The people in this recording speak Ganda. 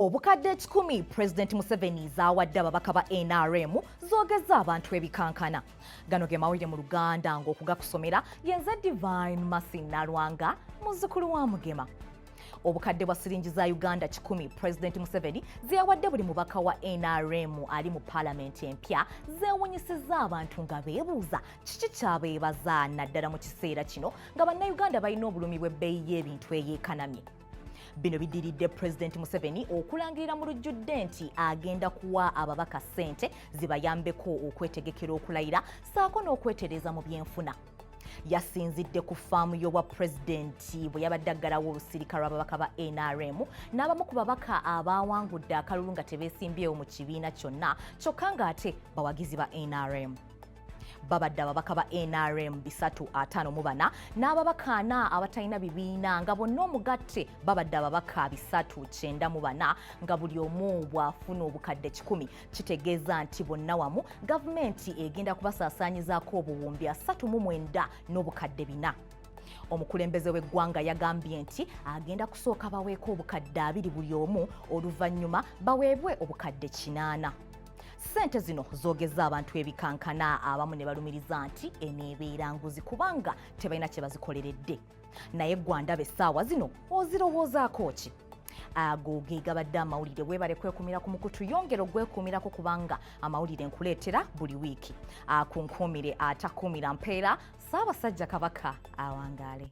Obukadde 10 President Museveni zaawadde ababaka ba NRM zoogeza abantu ebikankana. Gano ge mawulire mu Luganda ng'okugakusomera yenze Divine Masinalwanga muzzukulu wa Mugema. Obukadde bwa siringi za Uganda 10 President Museveni ziyawadde buli mubaka wa NRM ali mu Parliament empya zeewunyisizza abantu nga beebuuza kiki kyabeebaza naddala mu kiseera kino nga bannayuganda balina obulumi bw'ebbeeyi y'ebintu eyeekanamye. Bino bidiridde President Museveni okulangirira mu lujjudde nti agenda kuwa ababaka ssente zibayambeko okwetegekera okulayira saako n'okwetereza mu byenfuna. Yasinzidde ku ffaamu y'obwa pulezidenti bwe yabadde aggalawo olusirika lw'ababaka ba NRM n'abamu ku babaka abaawangudde akalulu nga tebeesimbyewo mu kibiina kyonna kyokka ng'ate bawagizi ba NRM. Babadde ababaka ba NRM 354 n'ababaka 4 abatalina bibiina nga bonna omugatte babadde ababaka 394 nga buli omu bw'afuna obukadde 10 kitegeeza nti bonna wamu gavumenti egenda kubasaasaanyizaako obuwumbi 39 n'obukadde 4. Omukulembeze w'eggwanga yagambye nti agenda kusooka baweeko obukadde 2 buli omu oluvannyuma baweebwe obukadde 8. Ssente zino zoogeza abantu ebikankana abamu ne balumiriza nti eneebeera nguzi kubanga tebalina kye bazikoleredde. Naye Gwandaba essaawa zino ozirowoozaako ki? Ago ge gabadde amawulire weebale kwekumira ku mukutu yongera ogwekuumirako kubanga amawulire nkuleetera buli wiiki. Akunkuumire atakuumira mpeera Ssaabasajja Kabaka awangaale.